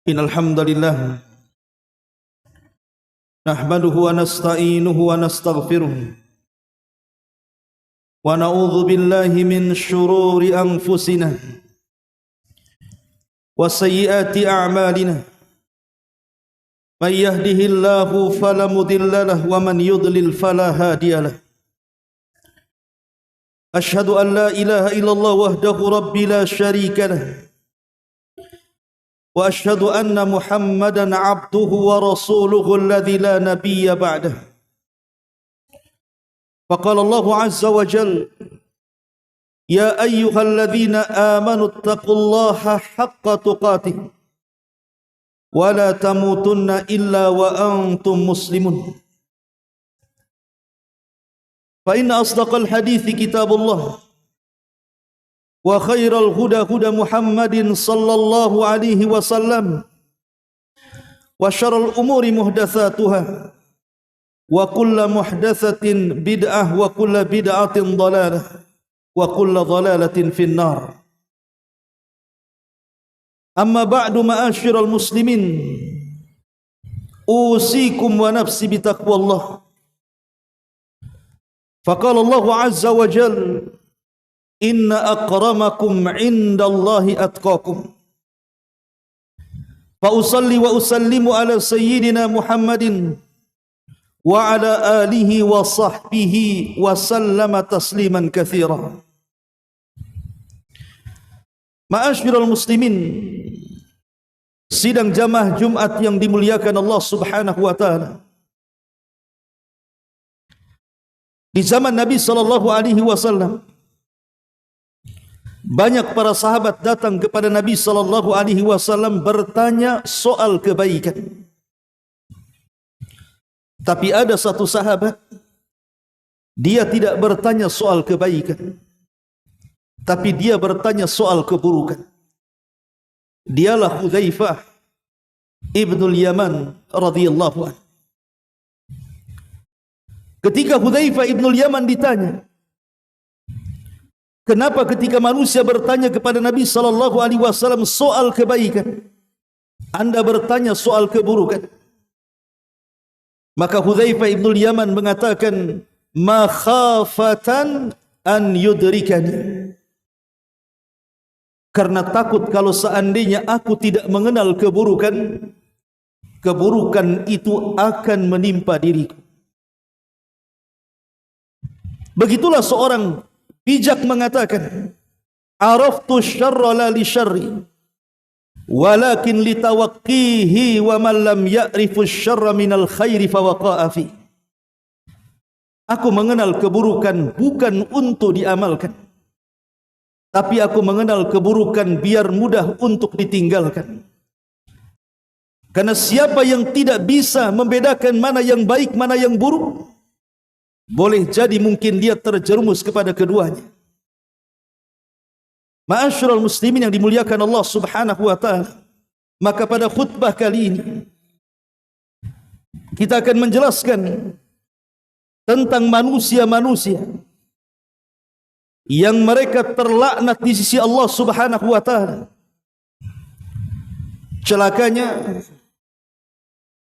Innal hamdalillah nahmaduhu wa nasta'inuhu wa nastaghfiruh wa na'udzu billahi min shururi anfusina wa sayyiati a'malina may yahdihillahu fala mudilla lahu wa man yudlil fala hadiya lahu. Ashhadu an la ilaha illallah wahdahu rabbi la syarika lahu wa ashhadu anna Muhammadan abduhu wa rasuluhu alladhi la nabiyya ba'dah. Faqala Allah azza wa jalla ya ayyuhalladzina amanu taqullaha haqqa tuqatih wa la tamutunna illa wa antum muslimun. Fa inna asdaqal hadithi kitabullah wa khairal huda huda Muhammadin sallallahu alaihi wasallam wa syarrul umuri muhdatsatuha wa kullu muhdatsatin bid'ah wa kullu bid'atin dhalalah wa kullu dhalalatin finnar. Amma ba'du ma'asyiral muslimin, usikum wa nafsi bitaqwallah. Faqala Allah azza wa jalla inna akramakum indallahi atqakum. Fa usalli wa usallimu ala sayyidina Muhammadin wa ala alihi wa sahbihi wa sallama tasliman katsira. Ma'asyiral muslimin, sidang jamaah Jumat yang dimuliakan Allah Subhanahu wa taala. Di zaman Nabi sallallahu alaihi wasallam, banyak para sahabat datang kepada Nabi sallallahu alaihi wasallam bertanya soal kebaikan. Tapi ada satu sahabat, dia tidak bertanya soal kebaikan, tapi dia bertanya soal keburukan. Dialah Hudzaifah ibnul Yaman radhiyallahu anhu. Ketika Hudzaifah ibnul Yaman ditanya, kenapa ketika manusia bertanya kepada Nabi sallallahu alaihi wasallam soal kebaikan, Anda bertanya soal keburukan? Maka Hudzaifah ibnul Yaman mengatakan, makhafatan an yudrikani. Karena takut kalau seandainya aku tidak mengenal keburukan, keburukan itu akan menimpa diriku. Begitulah seorang bijak mengatakan, araftu syarra la li syarri walakin li tawaqqihi wa man lam ya'rifu syarra minal khairi fawaqa'a fi. Aku mengenal keburukan bukan untuk diamalkan, tapi aku mengenal keburukan biar mudah untuk ditinggalkan. Karena siapa yang tidak bisa membedakan mana yang baik mana yang buruk, boleh jadi mungkin dia terjerumus kepada keduanya. Ma'asyiral muslimin yang dimuliakan Allah Subhanahu wa taala, maka pada khutbah kali ini kita akan menjelaskan tentang manusia-manusia yang mereka terlaknat di sisi Allah Subhanahu wa taala. Celakanya,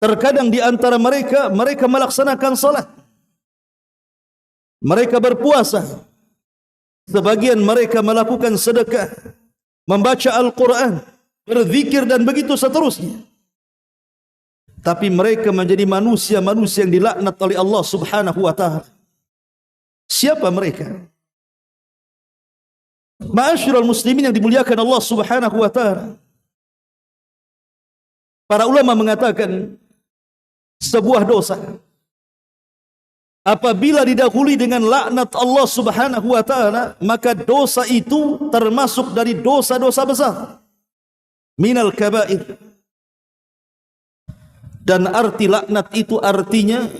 terkadang di antara mereka melaksanakan salat, mereka berpuasa, sebagian mereka melakukan sedekah, membaca Al-Quran, berzikir dan begitu seterusnya. Tapi mereka menjadi manusia-manusia yang dilaknat oleh Allah Subhanahu wa taala. Siapa mereka? Ma'asyiral muslimin yang dimuliakan Allah Subhanahu wa taala. Para ulama mengatakan sebuah dosa apabila didahului dengan laknat Allah Subhanahu wa taala, maka dosa itu termasuk dari dosa-dosa besar, minal kabair. Dan arti laknat itu artinya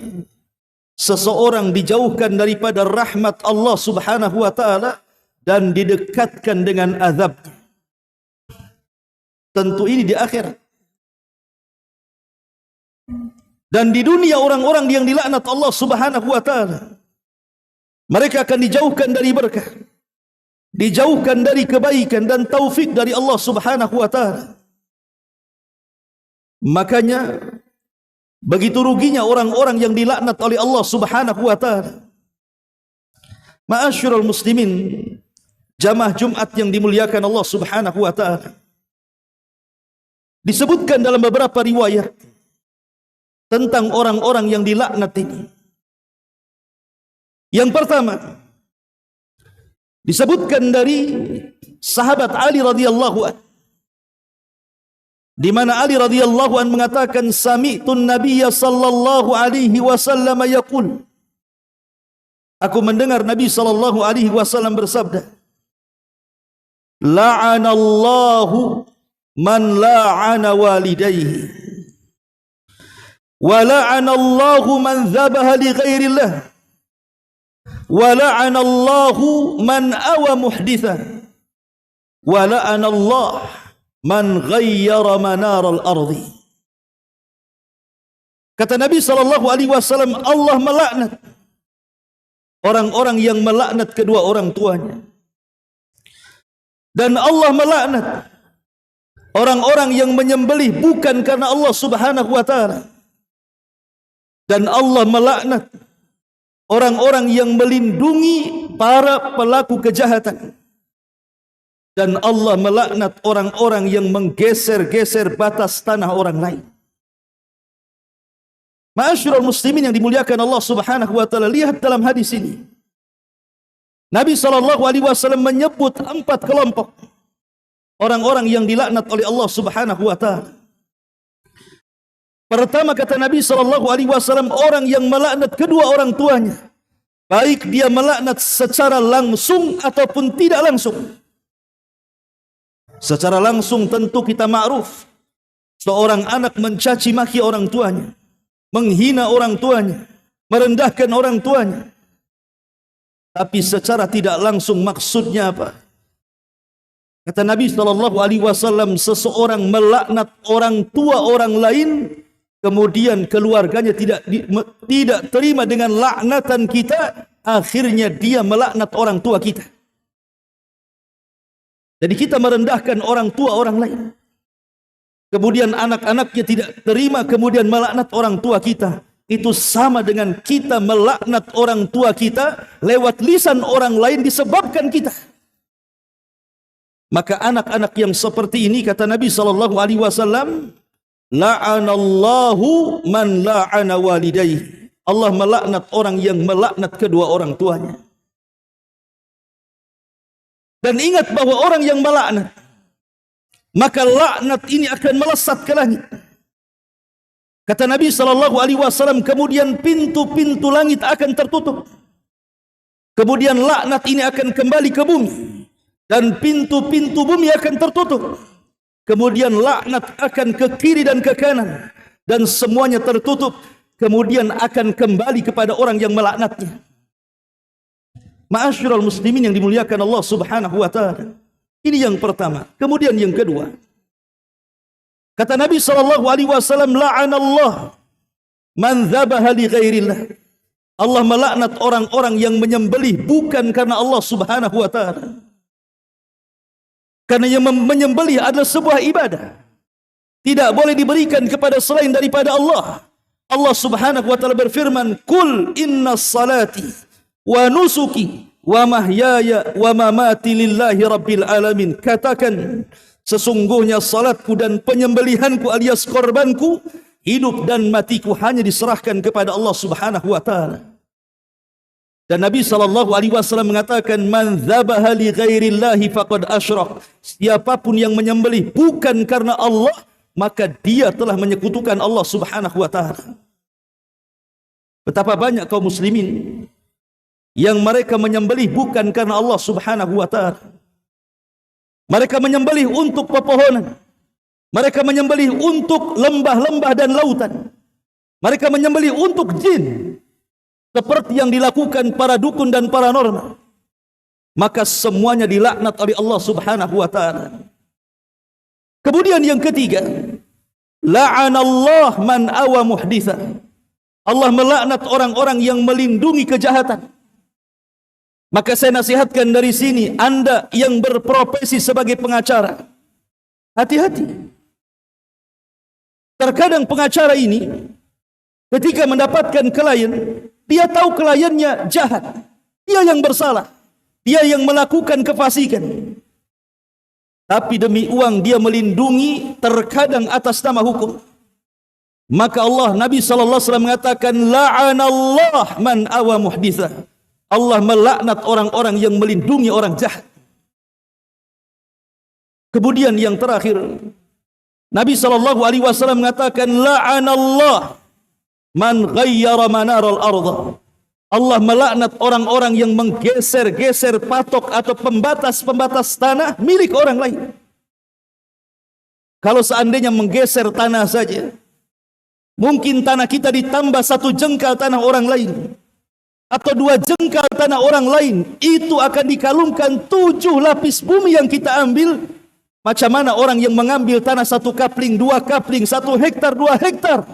seseorang dijauhkan daripada rahmat Allah Subhanahu wa taala dan didekatkan dengan azab. Tentu ini di akhirat. Dan di dunia orang-orang yang dilaknat Allah Subhanahu wa taala, mereka akan dijauhkan dari berkah. dijauhkan dari kebaikan dan taufik dari Allah Subhanahu wa taala. Makanya begitu ruginya orang-orang yang dilaknat oleh Allah Subhanahu wa taala. Ma'asyiral muslimin, jamaah Jumat yang dimuliakan Allah Subhanahu wa taala. Disebutkan dalam beberapa riwayat tentang orang-orang yang dilaknat ini. Yang pertama, disebutkan dari sahabat Ali radhiyallahu anhu, di mana Ali radhiyallahu anhu mengatakan, sami'tun nabiyya sallallahu alaihi wasallam yaqul, aku mendengar Nabi sallallahu alaihi wasallam bersabda, la'anallahu man la'ana walidayhi wa la'anallahu man dhabaha li ghairillah wa la'anallahu man awa muhdithan wa la'anallahu man ghayyara manaral ardi. Kata Nabi sallallahu alaihi wasallam, Allah melaknat orang-orang yang melaknat kedua orang tuanya, dan Allah melaknat orang-orang yang menyembelih bukan karena Allah Subhanahu wa taala, dan Allah melaknat orang-orang yang melindungi para pelaku kejahatan, dan Allah melaknat orang-orang yang menggeser-geser batas tanah orang lain. Ma'asyiral muslimin yang dimuliakan Allah Subhanahu wa taala, lihat dalam hadis ini Nabi sallallahu alaihi wasallam menyebut 4 kelompok orang-orang yang dilaknat oleh Allah Subhanahu wa taala. Pertama, kata Nabi sallallahu alaihi wasallam, orang yang melaknat kedua orang tuanya, baik dia melaknat secara langsung ataupun tidak langsung. Secara langsung tentu kita ma'ruf, seorang anak mencaci maki orang tuanya, menghina orang tuanya, merendahkan orang tuanya. Tapi secara tidak langsung maksudnya apa? Kata Nabi sallallahu alaihi wasallam, seseorang melaknat orang tua orang lain, kemudian keluarganya tidak terima dengan laknatan kita, akhirnya dia melaknat orang tua kita. Jadi kita merendahkan orang tua orang lain, kemudian anak-anaknya tidak terima, kemudian melaknat orang tua kita. Itu sama dengan kita melaknat orang tua kita lewat lisan orang lain disebabkan kita. Maka anak-anak yang seperti ini, kata Nabi sallallahu alaihi wasallam, la'anallahu man la'ana walidayhi. Allah melaknat orang yang melaknat kedua orang tuanya. Dan ingat bahwa orang yang melaknat, maka laknat ini akan melesat ke langit. Kata Nabi sallallahu alaihi wasallam, kemudian pintu-pintu langit akan tertutup. Kemudian laknat ini akan kembali ke bumi, dan pintu-pintu bumi akan tertutup. Kemudian laknat akan ke kiri dan ke kanan, dan semuanya tertutup. Kemudian akan kembali kepada orang yang melaknatnya. Ma'asyiral muslimin yang dimuliakan Allah Subhanahu wa taala. Ini yang pertama. Kemudian yang kedua, kata Nabi sallallahu alaihi wasallam, la'anallah man dzabaha li ghairillah. Allah melaknat orang-orang yang menyembelih bukan karena Allah Subhanahu wa taala. Karena yang menyembelih adalah sebuah ibadah, tidak boleh diberikan kepada selain daripada Allah. Allah Subhanahu wa taala berfirman, "Qul inna salati wa nusuki wa mahyaya wa mamati lillahi rabbil alamin." Katakan, sesungguhnya salatku dan penyembelihanku alias korbanku, hidup dan matiku hanya diserahkan kepada Allah Subhanahu wa taala. Dan Nabi sallallahu alaihi wasallam mengatakan, "Man dzabaha li ghairillahi faqad asyrak." Siapapun yang menyembelih bukan karena Allah, maka dia telah menyekutukan Allah Subhanahu wa taala. Betapa banyak kaum muslimin yang mereka menyembelih bukan karena Allah Subhanahu wa taala. Mereka menyembelih untuk pepohonan. Mereka menyembelih untuk lembah-lembah dan lautan. Mereka menyembelih untuk jin, seperti yang dilakukan para dukun dan paranormal. Maka semuanya dilaknat oleh Allah Subhanahu wa taala. Kemudian yang ketiga, la'anallah man awa muhditha. Allah melaknat orang-orang yang melindungi kejahatan. Maka saya nasihatkan dari sini, Anda yang berprofesi sebagai pengacara, hati-hati. Terkadang pengacara ini ketika mendapatkan klien, dia tahu kliennya jahat, dia yang bersalah, dia yang melakukan kefasikan. Tapi demi uang dia melindungi, terkadang atas nama hukum. Maka Allah, Nabi SAW mengatakan, la'anallah man awa muhditha. Allah melaknat orang-orang yang melindungi orang jahat. Kemudian yang terakhir, Nabi SAW mengatakan, la'anallah man ghayyara manaral arda. Allah melaknat orang-orang yang menggeser-geser patok atau pembatas-pembatas tanah milik orang lain. Kalau seandainya menggeser tanah saja, mungkin tanah kita ditambah 1 jengkal tanah orang lain, atau 2 jengkal tanah orang lain, itu akan dikalungkan 7 lapis bumi yang kita ambil. Macam mana orang yang mengambil tanah 1 kapling, 2 kapling, 1 hektar, 2 hektar?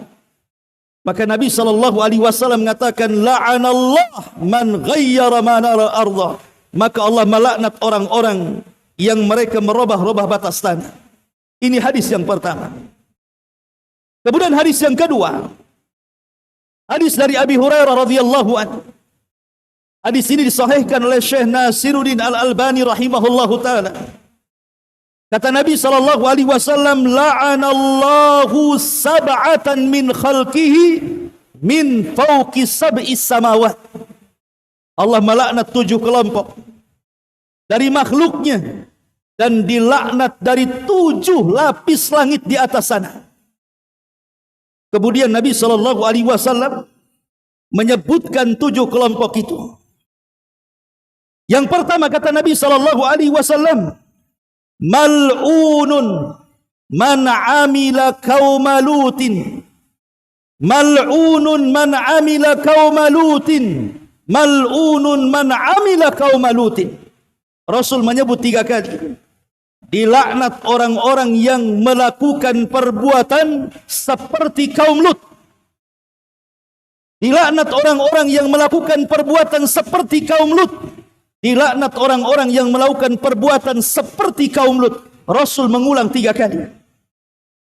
Maka Nabi SAW mengatakan, la'anallah man ghayyara manara arda. Maka Allah melaknat orang-orang yang mereka merubah-rubah batas tanah. Ini hadis yang pertama. Kemudian hadis yang kedua, hadis dari Abi Hurairah radhiyallahu anhu. Hadis ini disahihkan oleh Syekh Nasiruddin Al-Albani rahimahullahu taala. Kata Nabi SAW, la'anallahu sab'atan min khalqihi min fawqi sab'is samawat. Allah melaknat 7 kelompok dari makhluknya dan dilaknat dari 7 lapis langit di atas sana. Kemudian Nabi SAW menyebutkan 7 kelompok itu. Yang pertama kata Nabi SAW, mal'unun man amila qauma lutin. Mal'unun man amila qauma lutin. Mal'unun man amila qauma lutin. Rasul menyebut 3 kali. Dilaknat orang-orang yang melakukan perbuatan seperti kaum Lut. Dilaknat orang-orang yang melakukan perbuatan seperti kaum Lut. Dilaknat orang-orang yang melakukan perbuatan seperti kaum Lut. Rasul mengulang 3 kali.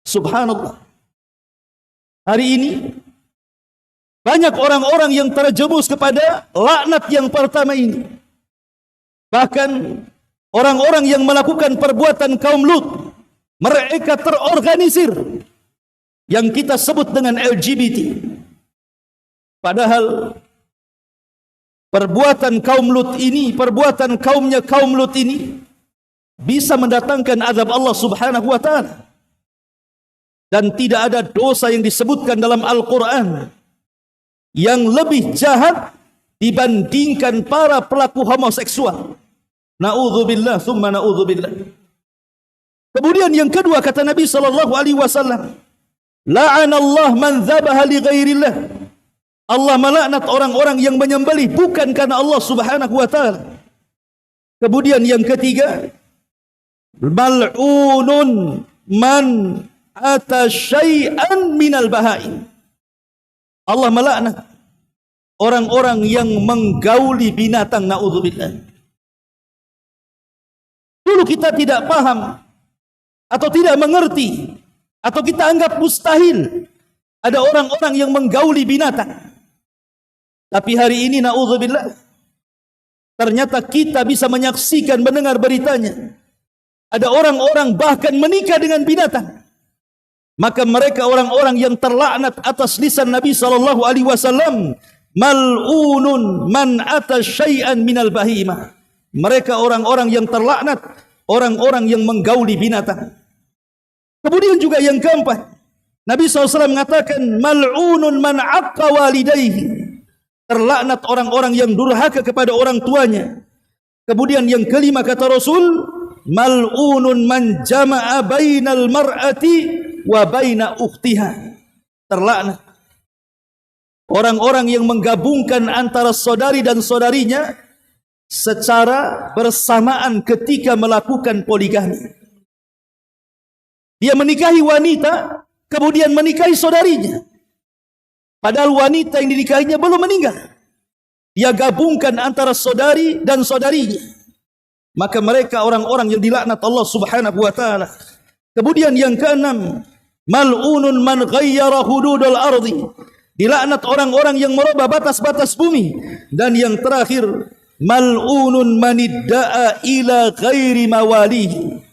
Subhanallah. Hari ini banyak orang-orang yang terjerumus kepada laknat yang pertama ini. Bahkan orang-orang yang melakukan perbuatan kaum Lut, mereka terorganisir, yang kita sebut dengan LGBT. Padahal perbuatan kaum Lut ini, perbuatan kaumnya kaum Lut ini bisa mendatangkan azab Allah Subhanahu wa taala. Dan tidak ada dosa yang disebutkan dalam Al-Quran yang lebih jahat dibandingkan para pelaku homoseksual. Na'udzubillah, thumma na'udzubillah. Kemudian yang kedua kata Nabi SAW, la'anallah man dzabaha li ghairillah. Allah melaknat orang-orang yang menyembelih bukan karena Allah Subhanahu wa taala. Kemudian yang ketiga, mal'unun man ata syai'an minal bahaim. Allah melaknat orang-orang yang menggauli binatang, naudzubillah. Dulu kita tidak paham atau tidak mengerti atau kita anggap mustahil ada orang-orang yang menggauli binatang. Tapi hari ini naudzubillah, ternyata kita bisa menyaksikan, mendengar beritanya. Ada orang-orang bahkan menikah dengan binatang. Maka mereka orang-orang yang terlaknat atas lisan Nabi SAW, mal'unun man ata syai'an minal bahimah. Mereka orang-orang yang terlaknat, orang-orang yang menggauli binatang. Kemudian juga yang keempat, Nabi SAW mengatakan, mal'unun man aqqa walidayhi. Terlaknat orang-orang yang durhaka kepada orang tuanya. Kemudian yang kelima kata Rasul, mal'unun man jama'a bainal mar'ati wa baina ukhtiha. Terlaknat orang-orang yang menggabungkan antara saudari dan saudarinya secara bersamaan ketika melakukan poligami. Dia menikahi wanita, kemudian menikahi saudarinya. Padahal wanita yang dinikahinya belum meninggal. dia gabungkan antara saudari dan saudarinya, maka mereka orang-orang yang dilaknat Allah Subhanahu wa taala. Kemudian yang keenam, mal'unun man ghayyara hududal ardi, dilaknat orang-orang yang merubah batas-batas bumi. Dan yang terakhir, mal'unun man idda'a ila ghairi mawalihi,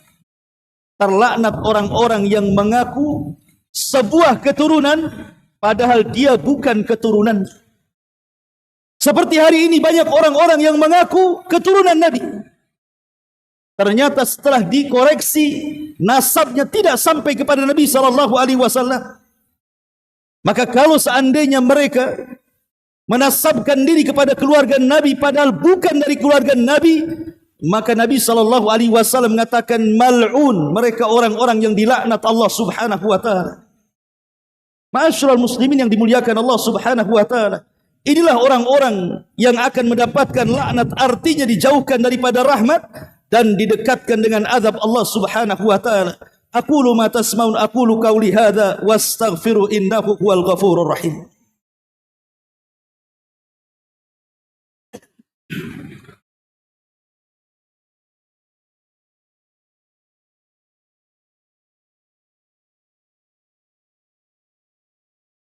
terlaknat orang-orang yang mengaku sebuah keturunan padahal dia bukan keturunan. Seperti hari ini banyak orang-orang yang mengaku keturunan Nabi, ternyata setelah dikoreksi nasabnya tidak sampai kepada Nabi SAW. Maka kalau seandainya mereka menasabkan diri kepada keluarga Nabi padahal bukan dari keluarga Nabi, maka Nabi SAW mengatakan mal'un, mereka orang-orang yang dilaknat Allah Subhanahu wa taala. Ma'asyiral muslimin yang dimuliakan Allah Subhanahu wa taala, inilah orang-orang yang akan mendapatkan laknat, artinya dijauhkan daripada rahmat dan didekatkan dengan azab Allah Subhanahu wa taala. Aqulu ma tasma'un, aqulu qawli hadza wastaghfiru innahu huwal ghafurur rahim.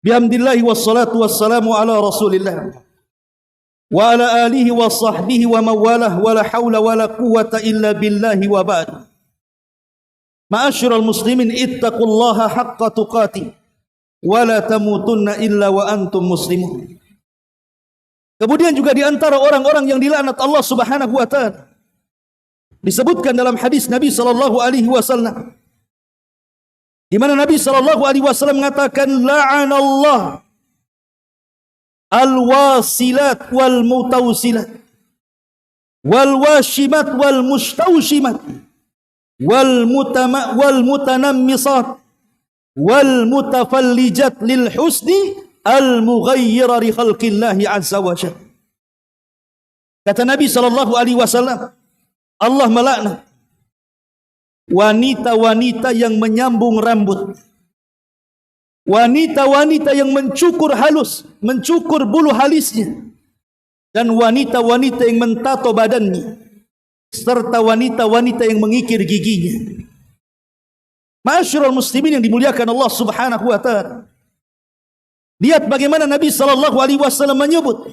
Bihamdillahi wassalatu wassalamu ala Rasulillah wa ala alihi wa sahbihi wa mawalah wa la hawla wa la quwwata illa billahi wa ba'd. Ma'asyiral muslimin, ittaqullaha haqqa tuqatih wa la tamutunna illa wa antum muslimun. Kemudian juga di antara orang-orang yang dilaknat Allah Subhanahu wa taala disebutkan dalam hadis Nabi sallallahu alaihi wasallam, di mana Nabi sallallahu alaihi wasallam mengatakan la'anallah al-wasilat wal mutawsilat wal washimat wal mustawshimat wal mutanammisat wal mutafallijat lil husni al mughayyira li khalqillahi azza wa jalla. Kata Nabi sallallahu alaihi wasallam, Allah melaknat wanita-wanita yang menyambung rambut, wanita-wanita yang mencukur halus, mencukur bulu halisnya, dan wanita-wanita yang mentato badannya, serta wanita-wanita yang mengikir giginya. Ma'asyiral muslimin yang dimuliakan Allah Subhanahu wa taala, lihat bagaimana Nabi sallallahu alaihi wasallam menyebut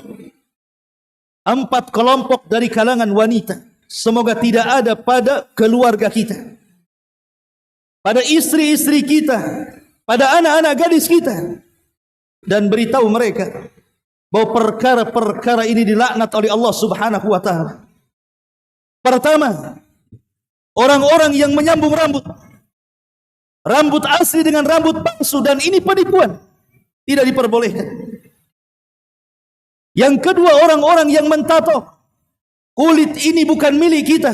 4 kelompok dari kalangan wanita. Semoga tidak ada pada keluarga kita, pada istri-istri kita, pada anak-anak gadis kita, dan beritahu mereka bahwa perkara-perkara ini dilaknat oleh Allah Subhanahu wa taala. Pertama, orang-orang yang menyambung rambut, rambut asli dengan rambut palsu, dan ini penipuan, tidak diperbolehkan. Yang kedua, orang-orang yang mentato. Kulit ini bukan milik kita,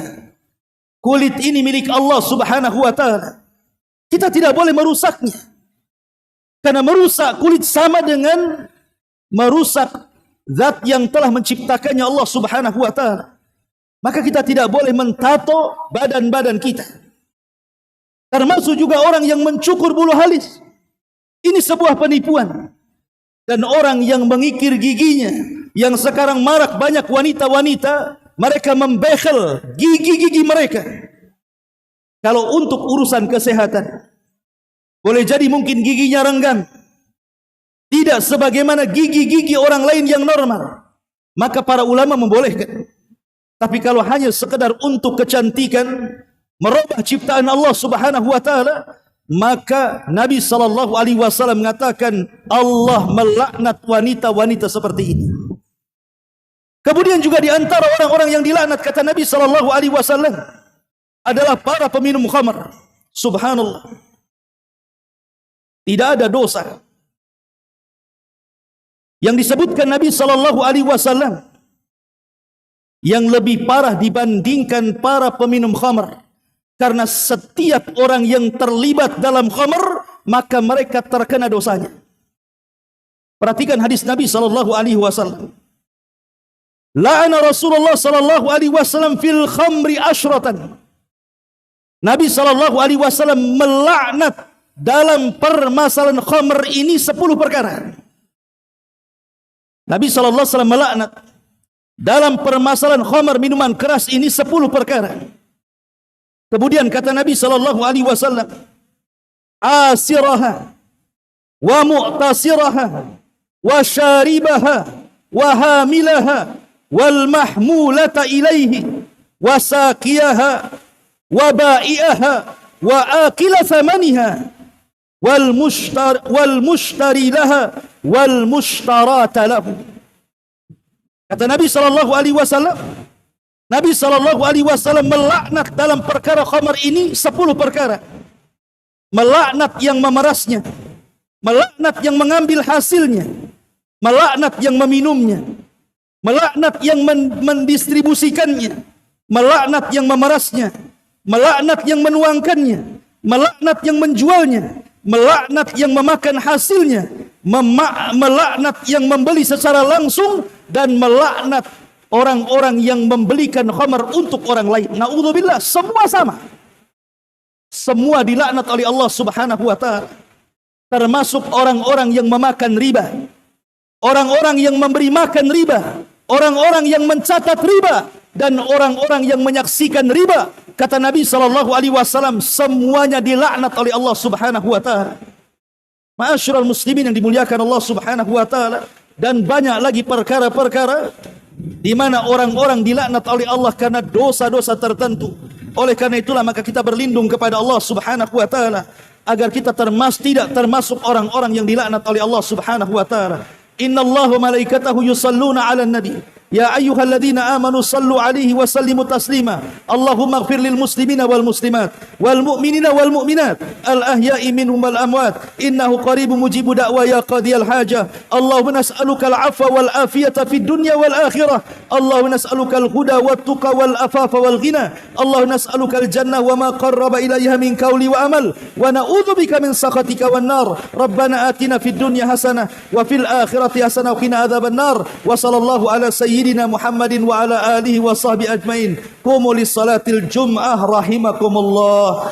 kulit ini milik Allah Subhanahu wa taala. Kita tidak boleh merusaknya, karena merusak kulit sama dengan merusak zat yang telah menciptakannya, Allah Subhanahu wa taala. Maka kita tidak boleh mentato badan-badan kita. Termasuk juga orang yang mencukur bulu halis. Ini sebuah penipuan. Dan orang yang mengikir giginya, yang sekarang marak banyak wanita-wanita, mereka membehel gigi-gigi mereka. Kalau untuk urusan kesehatan, boleh jadi mungkin giginya renggang, tidak sebagaimana gigi-gigi orang lain yang normal, maka para ulama membolehkan. Tapi kalau hanya sekedar untuk kecantikan, merubah ciptaan Allah Subhanahu wa taala, maka Nabi sallallahu alaihi wasallam mengatakan Allah melaknat wanita-wanita seperti ini. Kemudian juga di antara orang-orang yang dilaknat, kata Nabi sallallahu alaihi wasallam, adalah para peminum khamar. Subhanallah. Tidak ada dosa yang disebutkan Nabi sallallahu alaihi wasallam yang lebih parah dibandingkan para peminum khamar. Karena setiap orang yang terlibat dalam khamar, maka mereka terkena dosanya. Perhatikan hadis Nabi sallallahu alaihi wasallam. La'ana Rasulullah sallallahu alaihi wasallam fil khamri asyratan. Nabi sallallahu alaihi wasallam melaknat dalam permasalahan khamr ini 10 perkara. Nabi sallallahu alaihi wasallam melaknat dalam permasalahan khamar, minuman keras ini 10 perkara. Kemudian kata Nabi sallallahu alaihi wasallam, asiraha wa mu'tasiraha wa syaribaha wa hamilaha wal mahmulata ilaihi wa saqiyaha wa ba'iaha wa akila thamaniha wal mushtari laha wal mushtarata lahu. Kata Nabi sallallahu alaihi wasallam, Nabi sallallahu alaihi wasallam melaknat dalam perkara khamar ini 10 perkara. Melaknat yang memerasnya, melaknat yang mengambil hasilnya, melaknat yang meminumnya, melaknat yang mendistribusikannya, melaknat yang memerasnya, melaknat yang menuangkannya, melaknat yang menjualnya, melaknat yang memakan hasilnya, melaknat yang membeli secara langsung, dan melaknat orang-orang yang membelikan khamar untuk orang lain. Na'udzubillah, semua sama. Semua dilaknat oleh Allah Subhanahu wa taala. Termasuk orang-orang yang memakan riba, orang-orang yang memberi makan riba, orang-orang yang mencatat riba, dan orang-orang yang menyaksikan riba. Kata Nabi sallallahu alaihi wasallam, semuanya dilaknat oleh Allah Subhanahu wa taala. Ma'asyiral muslimin yang dimuliakan Allah Subhanahu wa taala, dan banyak lagi perkara-perkara di mana orang-orang dilaknat oleh Allah karena dosa-dosa tertentu. Oleh karena itulah maka kita berlindung kepada Allah Subhanahu wa taala agar kita tidak termasuk orang-orang yang dilaknat oleh Allah Subhanahu wa taala. Innallaha malaikatahu yusalluna 'alan nabi. Ya ayyuhalladzina amanu sallu 'alaihi wa sallimu taslima. Allahumma ighfir lil muslimina wal muslimat wal mu'minina wal mu'minat al ahya'i minhum wal amwat innahu qaribun mujibu da'wa ya qadiyal hajah. Allahumma nas'aluka al 'afwa wal afiyata fid dunya wal akhirah. Allahumma nas'aluka al huda wat tuqa wal afafa wal ghina. Allahumma nas'aluka al jannah wa ma qarraba ilayha min qawli wa amal wa na'udzubika min sakhatika wan nar. Rabbana atina fid dunya hasanah wa fil akhirati hasanah wa qina adzaban nar. Wa sallallahu ala sayyidina Muhammadin wa ala alihi wa sahbihi ajmain. Qumu lis salatil jum'ah rahimakumullah.